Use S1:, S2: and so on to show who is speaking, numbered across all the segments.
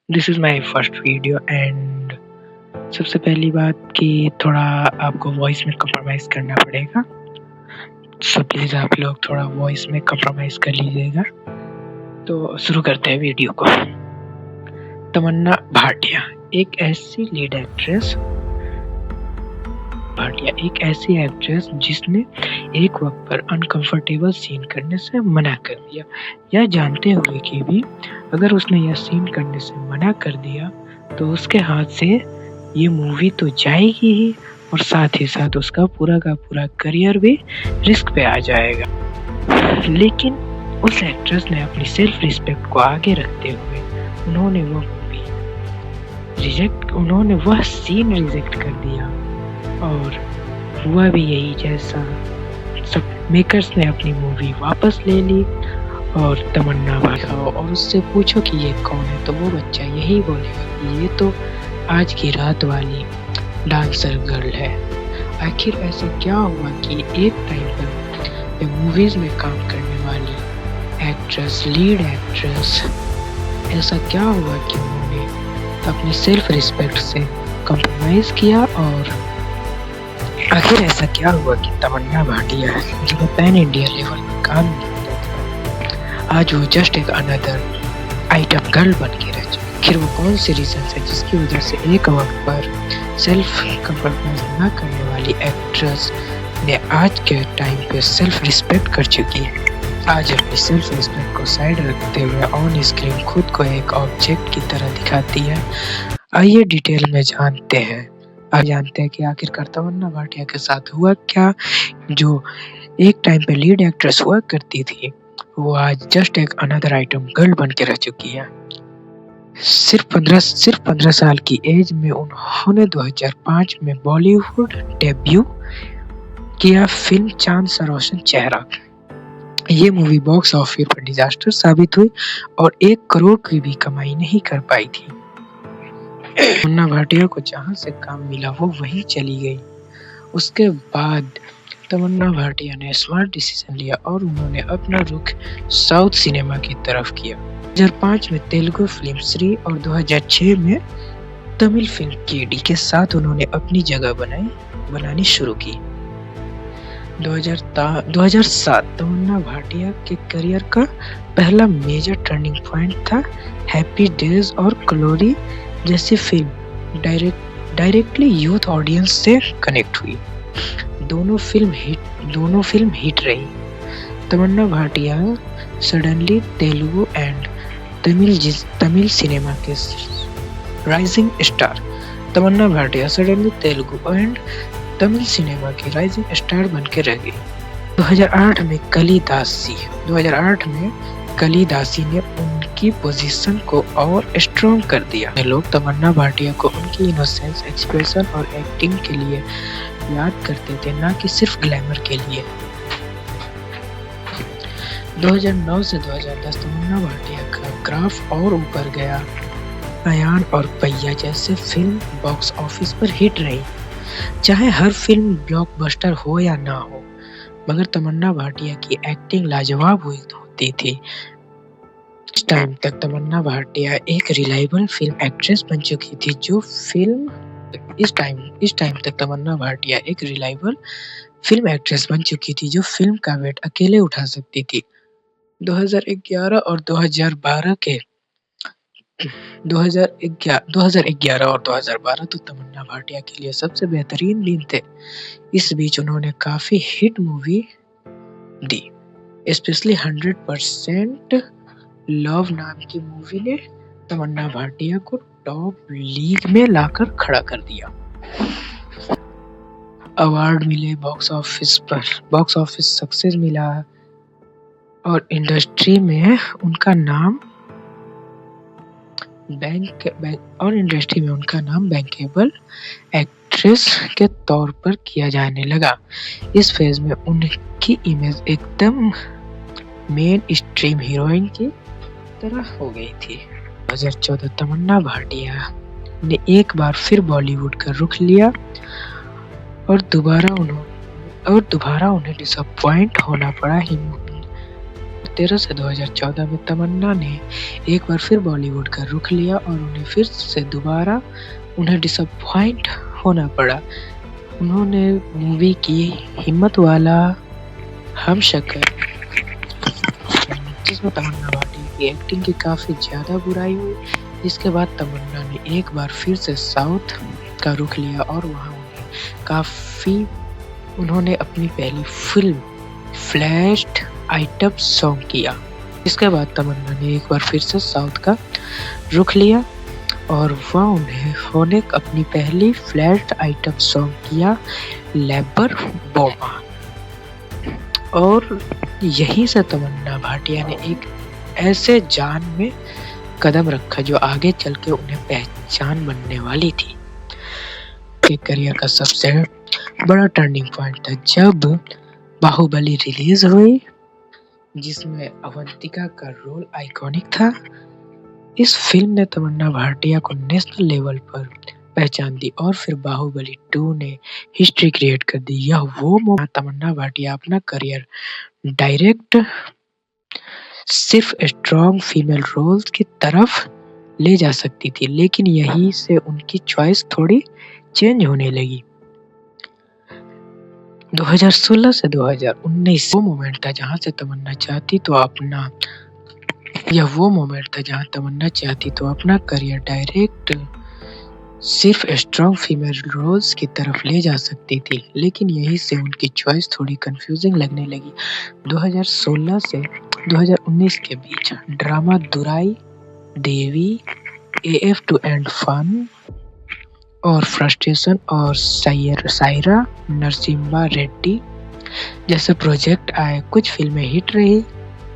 S1: This is my first video and सबसे पहली बात कि थोड़ा आपको वॉइस में कॉम्प्रोमाइज़ करना पड़ेगा। सो प्लीज़ आप लोग थोड़ा वॉइस में कॉम्प्रोमाइज़ कर लीजिएगा। तो शुरू करते हैं वीडियो को। तमन्ना भाटिया एक ऐसी लीड एक्ट्रेस एक ऐसी एक्ट्रेस जिसने एक वक्त पर अनकंफर्टेबल सीन करने से मना कर दिया, यह जानते हुए कि भी अगर उसने यह सीन करने से मना कर दिया तो उसके हाथ से ये मूवी तो जाएगी ही और साथ ही साथ उसका पूरा का पूरा करियर भी रिस्क पे आ जाएगा। लेकिन उस एक्ट्रेस ने अपनी सेल्फ रिस्पेक्ट को आगे रखते हुए उन्होंने वह सीन रिजेक्ट कर दिया और हुआ भी यही जैसा सब मेकर्स ने अपनी मूवी वापस ले ली और तमन्ना दिखाओ और उससे पूछो कि ये कौन है तो वो बच्चा यही बोलेगा कि ये तो आज की रात वाली डांसर गर्ल है। आखिर ऐसा क्या हुआ कि एक टाइम पर मूवीज में काम करने वाली एक्ट्रेस, लीड एक्ट्रेस, ऐसा क्या हुआ कि उन्होंने अपनी सेल्फ रिस्पेक्ट से कॉम्प्रोमाइज किया और आखिर ऐसा क्या हुआ कि तमन्ना भाटिया जो पैन इंडिया लेवल पर काम करते थे आज वो जस्ट एक अनदर आइटम गर्ल बन के रह चुकी। आखिर वो कौन सी रीजन है जिसकी वजह से एक वक्त पर सेल्फ कॉम्प्रोमाइज न करने वाली एक्ट्रेस ने आज के टाइम पे सेल्फ रिस्पेक्ट कर चुकी है। आज अपनी सेल्फ रिस्पेक्ट को साइड रखते हुए ऑन स्क्रीन खुद को एक ऑब्जेक्ट की तरह दिखाती है। आइए डिटेल में जानते हैं कि आखिरकार तमन्ना भाटिया के साथ हुआ क्या। जो एक टाइम पे लीड एक्ट्रेस हुआ करती थी वो आज जस्ट एक अनदर आइटम गर्ल बन के रह चुकी है। सिर्फ 15 साल की एज में उन्होंने 2005 में बॉलीवुड डेब्यू किया फिल्म चांद सा रोशन चेहरा। ये मूवी बॉक्स ऑफिस पर डिजास्टर साबित हुई और 1 करोड़ की भी कमाई नहीं कर पाई थी। तमन्ना भाटिया को जहां से काम मिला वो वहीं चली गई। उसके बाद तमन्ना भाटिया ने स्मार्ट डिसीजन लिया और उन्होंने अपना रुख साउथ सिनेमा की तरफ किया। 2005 में तेलुगु फिल्म श्री और 2006 में तमिल फिल्म केडी के साथ उन्होंने अपनी जगह बनानी शुरू की। 2007 तमन्ना भाटिया के करियर का पहला मेजर टर्निंग पॉइंट था। हैप्पी डेज और ग्लोरी जैसी फिल्म डायरेक्टली यूथ ऑडियंस से कनेक्ट हुई। दोनों फिल्म हिट रही। Tamannaah Bhatia suddenly Telugu and Tamil cinema के rising star. Tamannaah Bhatia suddenly Telugu and Tamil cinema की राइजिंग स्टार बन के रह गई। 2008 में कलीदासी ने उनकी पोजीशन को और स्ट्रॉन्ग कर दिया। लोग तमन्ना भाटिया को उनकी इनोसेंस, एक्सप्रेशन और एक्टिंग के लिए याद करते थे, ना कि सिर्फ ग्लैमर के लिए। 2009 से 2010 तमन्ना भाटिया का ग्राफ और ऊपर गया। अयान और पैया जैसे फिल्म बॉक्स ऑफिस पर हिट रही। चाहे हर फिल्म ब्लॉकबस्टर हो या ना हो, मगर तमन्ना भाटिया की एक्टिंग लाजवाब होती थी। इस टाइम तक तमन्ना भाटिया एक रिलायबल फिल्म एक्ट्रेस बन चुकी थी जो फिल्म का वेट अकेले उठा सकती थी। 2011 और 2012 तो तमन्ना भाटिया के लिए सबसे बेहतरीन दिन थे। इस बीच उन्होंने काफी हिट मूवी दी, स्पेशली 100% लव नाम की मूवी ने तमन्ना भाटिया को टॉप लीग में लाकर खड़ा कर दिया। अवार्ड मिले, बॉक्स ऑफिस सक्सेस मिला और इंडस्ट्री में उनका नाम बैंकेबल एक्ट्रेस के तौर पर किया जाने लगा। इस फेज में उनकी इमेज एकदम मेन स्ट्रीम हीरोइन की तरह हो गई थी। 2014 तमन्ना भाटिया ने एक बार फिर बॉलीवुड का रुख लिया और दोबारा उन्हें डिसअपॉइंट होना पड़ा। 2013 से 2014 में तमन्ना ने एक बार फिर बॉलीवुड का रुख लिया और उन्हें फिर से दोबारा उन्हें डिसअपॉइंट होना पड़ा। उन्होंने मूवी की हिम्मत वाला हमशक्ल, जिसमें तमन्ना भाटिया की एक्टिंग की काफ़ी ज़्यादा बुराई हुई। इसके बाद तमन्ना ने एक बार फिर से साउथ का रुख लिया और वहाँ उन्होंने अपनी पहली फिल्म फ्लैश्ड आइटम सॉन्ग किया। इसके बाद तमन्ना ने एक बार फिर से साउथ का रुख लिया और उन्होंने अपनी पहली फ्लैश्ड आइटम सॉन्ग किया लैबर बोमा। और यहीं से तमन्ना भाटिया ने एक ऐसे जान में कदम रखा जो आगे चल के उन्हें पहचान बनने वाली थी। उनके करियर का सबसे बड़ा टर्निंग पॉइंट था जब बाहुबली रिलीज हुई, जिसमें अवंतिका का रोल आइकॉनिक था। इस फिल्म ने तमन्ना भाटिया को नेशनल लेवल पर पहचान दी और फिर बाहुबली 2 ने हिस्ट्री क्रिएट कर दी। यह वो मौका तमन्ना भाटिया अपना करियर डायरेक्ट सिर्फ स्ट्रॉन्ग फीमेल रोल्स की तरफ ले जा सकती थी, लेकिन यहीं से उनकी चॉइस थोड़ी चेंज होने लगी। 2016 से 2019 वो मोमेंट था जहां तमन्ना चाहती तो अपना करियर डायरेक्ट सिर्फ स्ट्रॉन्ग फीमेल रोल्स की तरफ ले जा सकती थी, लेकिन यहीं से उनकी चॉइस थोड़ी कंफ्यूजिंग लगने लगी। 2016 से 2019 के बीच Dharma Durai Devi, AF two and fun और फ्रस्ट्रेशन और सायरा नरसिम्हा रेड्डी जैसे प्रोजेक्ट आए। कुछ फिल्में हिट रही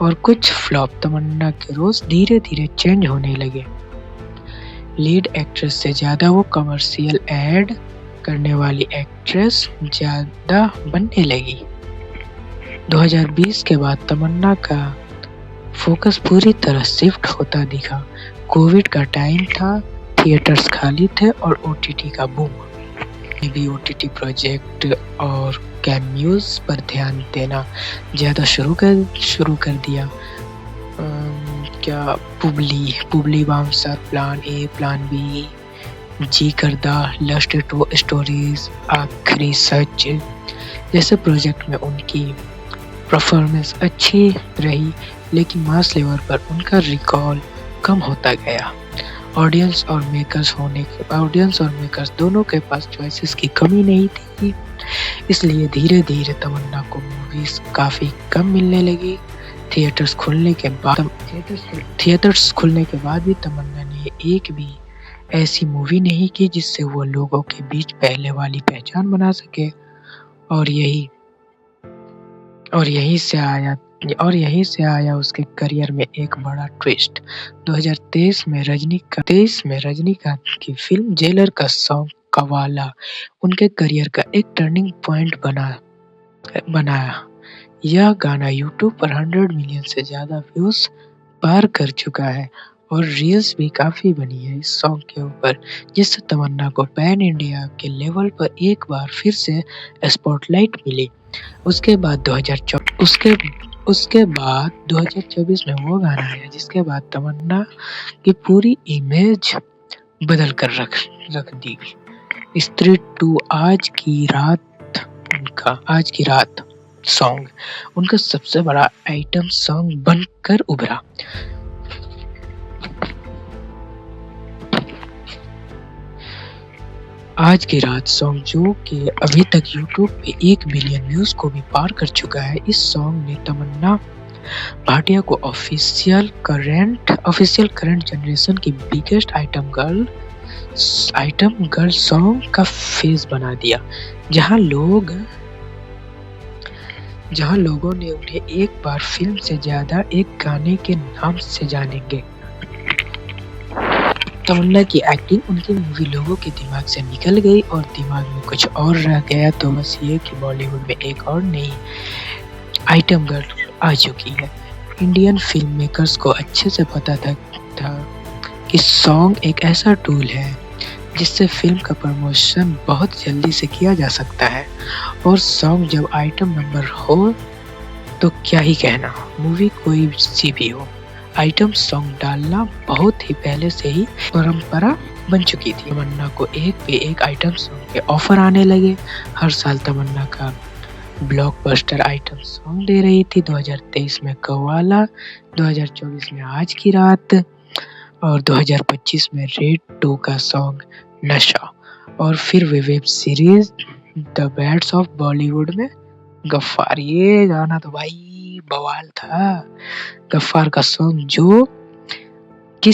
S1: और कुछ फ्लॉप। तमन्ना के रोल्स धीरे धीरे चेंज होने लगे। लीड एक्ट्रेस से ज्यादा वो कमर्शियल एड करने वाली एक्ट्रेस ज्यादा बनने लगी। 2020 के बाद तमन्ना का फोकस पूरी तरह शिफ्ट होता दिखा। कोविड का टाइम था, थिएटर्स खाली थे और OTT का बूम। भी OTT प्रोजेक्ट और कैमियोज पर ध्यान देना ज्यादा शुरू कर दिया। क्या Babli bouncer, plan A, plan B, Jee Karda, lust stories, आखिरी सच जैसे प्रोजेक्ट में उनकी परफॉर्मेंस अच्छी रही, लेकिन मास लेवल पर उनका रिकॉल कम होता गया। ऑडियंस और मेकर्स दोनों के पास चॉइसेस की कमी नहीं थी, इसलिए धीरे धीरे तमन्ना को मूवीज काफी कम मिलने लगी। थिएटर्स खुलने के बाद भी तमन्ना ने एक भी ऐसी मूवी नहीं की जिससे वो लोगों के बीच पहले वाली पहचान बना सके। और यहीं से आया उसके करियर में एक बड़ा ट्विस्ट। 2023 में रजनीकांत की फिल्म जेलर का सॉन्ग कवाला उनके करियर का एक टर्निंग पॉइंट बनाया। यह गाना YouTube पर 100 मिलियन से ज्यादा व्यूज पार कर चुका है और रील्स भी काफी बनी है इस सॉन्ग के ऊपर, जिससे तमन्ना को पैन इंडिया के लेवल पर एक बार फिर से स्पॉटलाइट मिली। उसके बाद 2024 में वो गाना आया जिसके बाद तमन्ना की पूरी इमेज बदल कर रख दी। स्त्री 2 आज की रात सॉन्ग उनका सबसे बड़ा आइटम सॉन्ग बनकर उभरा। आज की रात सॉन्ग जो कि अभी तक YouTube पे 1 बिलियन व्यूज को भी पार कर चुका है। इस सॉन्ग ने तमन्ना भाटिया को ऑफिशियल करंट जनरेशन की बिगेस्ट आइटम गर्ल सॉन्ग का फेस बना दिया, जहां लोगों ने उन्हें एक बार फिल्म से ज्यादा एक गाने के नाम से जानेंगे। तमन्ना की एक्टिंग उनकी मूवी लोगों के दिमाग से निकल गई और दिमाग में कुछ और रह गया, तो बस ये कि बॉलीवुड में एक और नई आइटम गर्ल आ चुकी है। इंडियन फिल्म मेकर्स को अच्छे से पता था कि सॉन्ग एक ऐसा टूल है जिससे फिल्म का प्रमोशन बहुत जल्दी से किया जा सकता है, और सॉन्ग जब आइटम नंबर हो तो क्या ही कहना, मूवी कोई सी भी हो, आइटम सॉन्ग डालना बहुत ही पहले से ही परंपरा बन चुकी थी। तमन्ना को एक पे एक आइटम सॉन्ग के ऑफर आने लगे। हर साल तमन्ना का ब्लॉकबस्टर आइटम सॉन्ग दे रही थी। 2023 में कव्वाला, 2024 में आज की रात और 2025 में रेड 2 का सॉन्ग नशा, और फिर web series the bads of Bollywood में गफ्फार। ये गाना तो भाई बवाल था। गफ्फार का सॉन्ग जो कि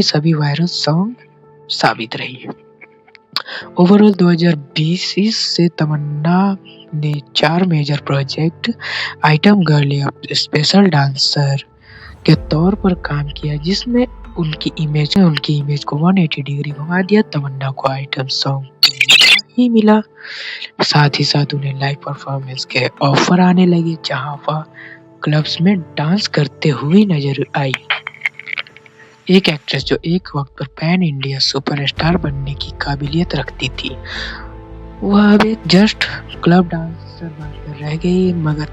S1: सभी वायरल सॉन्ग साबित रही। ओवरऑल 2020 से तमन्ना ने 4 मेजर प्रोजेक्ट आइटम गर्ल या स्पेशल डांसर के तौर पर काम किया, जिसमें उनकी इमेज को 180 डिग्री घुमा दिया। तमन्ना को आइटम सॉन्ग ही मिला, साथ ही साथ उन्हें लाइव परफॉर्मेंस के ऑफर आने लगे, जहां वह क्लब्स में डांस करते हुए नजर आई। एक एक्ट्रेस जो एक वक्त पर पैन इंडिया सुपरस्टार बनने की काबिलियत रखती थी, वह अब एक जस्ट क्लब डांसर बनकर रह गई। मगर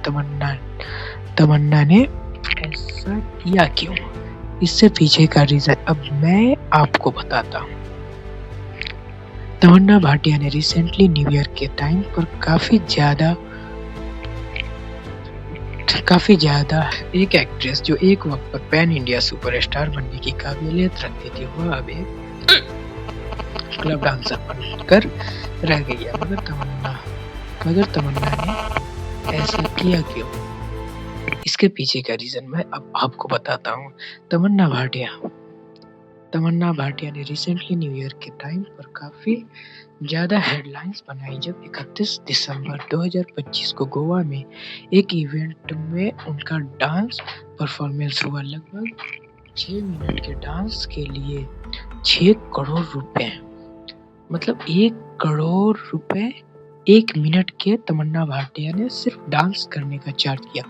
S1: तमन्ना ने ऐसा किया क्यों? इससे पीछे का रीजन अब मैं आपको बताता हूँ। तमन्ना भाटिया ने रिसेंटली न्यू ईयर के टाइम पर काफी ज्यादा एक एक्ट्रेस जो एक वक्त पर पैन इंडिया सुपरस्टार बनने की काबिलियत रखती थी, वह अब एक क्लब डांसर बनकर रह गई है। मगर तमन्ना ने ऐसा किया क्यों? इसके पीछे का रीजन मैं अब आपको बताता हूँ। तमन्ना भाटिया ने रिसेंटली न्यू ईयर के टाइम पर काफी ज्यादा हेडलाइंस बनाई, जब 31 दिसंबर 2025 को गोवा में एक इवेंट में उनका डांस परफॉर्मेंस हुआ। लगभग 6 मिनट के डांस के लिए 6 करोड़ रुपए, मतलब 1 करोड़ रुपए 1 मिनट के तमन्ना भाटिया ने सिर्फ डांस करने का चार्ज किया।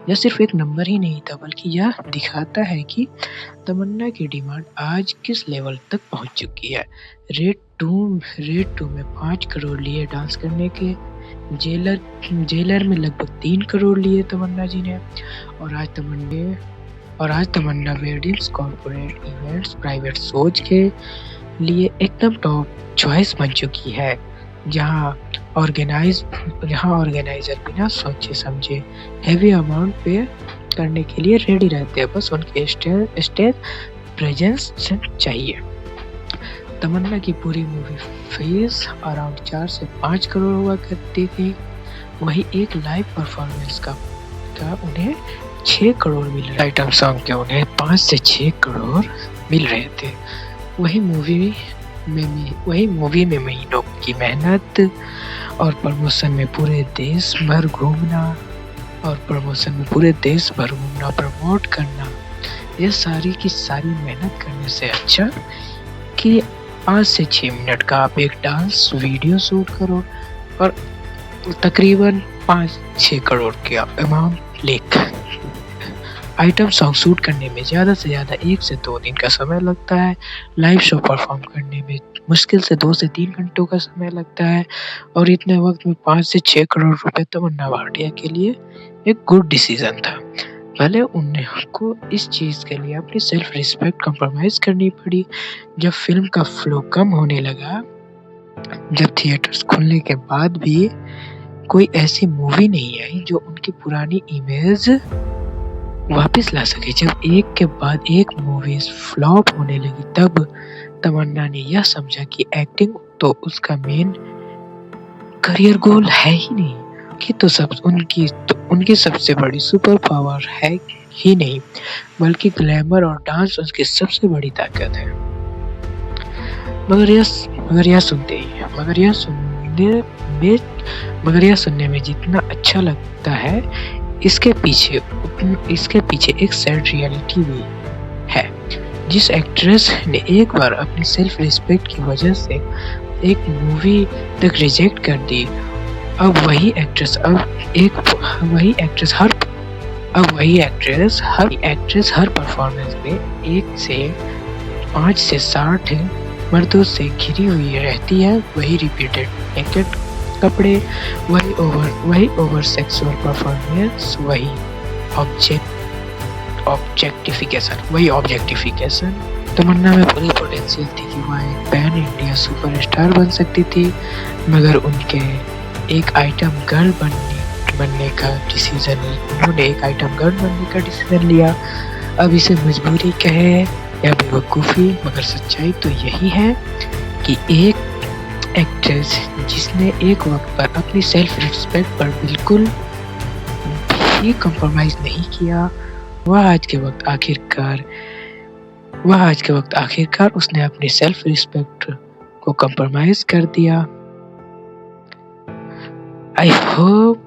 S1: यह सिर्फ एक नंबर ही नहीं था, बल्कि यह दिखाता है कि तमन्ना की डिमांड आज किस लेवल तक पहुंच चुकी है। रेड 2 में 5 करोड़ लिए डांस करने के, जेलर में लगभग 3 करोड़ लिए तमन्ना जी ने, और आज Tamannaah weddings, corporate events, private shows के लिए एकदम टॉप चॉइस बन चुकी है, जहां ऑर्गेनाइजर बिना सोचे समझे हेवी अमाउंट पे करने के लिए रेडी रहते हैं, बस उनके स्टेज प्रेजेंस चाहिए। तमन्ना की पूरी मूवी फीस अराउंड 4 से 5 करोड़ हुआ करती थी, वही एक लाइव परफॉर्मेंस का उन्हें 6 करोड़ मिल रहे, आइटम सॉन्ग के उन्हें 5 से 6 करोड़ मिल रहे थे। वही मूवी में महीनों की मेहनत और प्रमोशन में पूरे देश भर घूमना, प्रमोट करना, ये सारी की सारी मेहनत करने से अच्छा कि 5 से 6 मिनट का आप एक डांस वीडियो शूट करो और तकरीबन 5-6 करोड़ के अमाउंट लेकर। आइटम सॉन्ग शूट करने में ज़्यादा से ज़्यादा 1 से 2 दिन का समय लगता है। लाइव शो परफॉर्म करने में मुश्किल से 2 से 3 घंटों का समय लगता है, और इतने वक्त में 5 से 6 करोड़ रुपए तमन्ना भाटिया के लिए एक गुड डिसीजन था। भले उनको इस चीज़ के लिए अपनी सेल्फ रिस्पेक्ट कॉम्प्रोमाइज़ करनी पड़ी। जब फिल्म का फ्लो कम होने लगा, जब थिएटर्स खुलने के बाद भी कोई ऐसी मूवी नहीं आई जो उनकी पुरानी इमेज वापस ला सके, जब एक के बाद एक मूवीज फ्लॉप होने लगी, तब तमन्ना ने यह समझा कि एक्टिंग तो उसका मेन करियर गोल है ही नहीं, कि उनकी सबसे बड़ी सुपर पावर है ही नहीं, बल्कि ग्लैमर और डांस उसकी सबसे बड़ी ताकत है। मगर यह सुनने में जितना अच्छा लगता है, इसके पीछे एक सैड रियलिटी भी है। जिस एक्ट्रेस ने एक बार अपनी सेल्फ रिस्पेक्ट की वजह से एक मूवी तक रिजेक्ट कर दी, अब वही एक्ट्रेस हर परफॉर्मेंस में 1 से 5 से 60 मर्दों से घिरी हुई रहती है। वही रिपीटेड नेकेड कपड़े, वही ओवर सेक्सुअल परफॉर्मेंस, वही ऑब्जेक्टिफिकेशन। तमन्ना में पूरी पोटेंशियल थी कि वह एक पैन इंडिया सुपरस्टार बन सकती थी, मगर उन्होंने एक आइटम गर्ल बनने का डिसीजन लिया। अब इसे मजबूरी कहे या बेवकूफ़ी, मगर सच्चाई तो यही है कि एक एक्ट्रेस जिसने एक वक्त पर अपनी सेल्फ रिस्पेक्ट पर बिल्कुल भी कॉम्प्रोमाइज़ नहीं किया, वह आज के वक्त आखिरकार उसने अपनी सेल्फ रिस्पेक्ट को कॉम्प्रोमाइज कर दिया। आई होप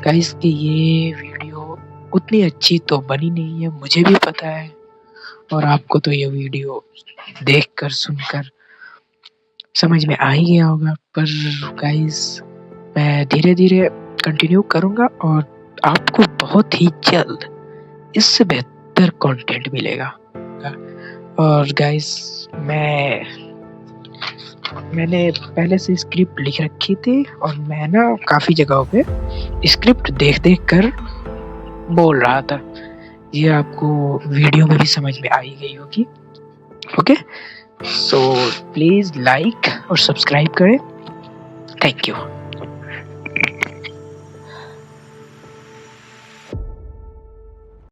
S1: गाइस कि ये वीडियो उतनी अच्छी तो बनी नहीं है, मुझे भी पता है, और आपको तो ये वीडियो देखकर सुनकर समझ में आ ही गया होगा। पर गाइस मैं धीरे धीरे कंटिन्यू करूँगा और आपको बहुत ही जल्द इससे बेहतर कंटेंट मिलेगा। और गाइस मैंने पहले से स्क्रिप्ट लिख रखी थी और मैं ना काफ़ी जगहों पे स्क्रिप्ट देख कर बोल रहा था। ये आपको वीडियो में भी समझ में आ ही गई होगी। ओके, सो प्लीज़ लाइक और सब्सक्राइब करें। Thank you.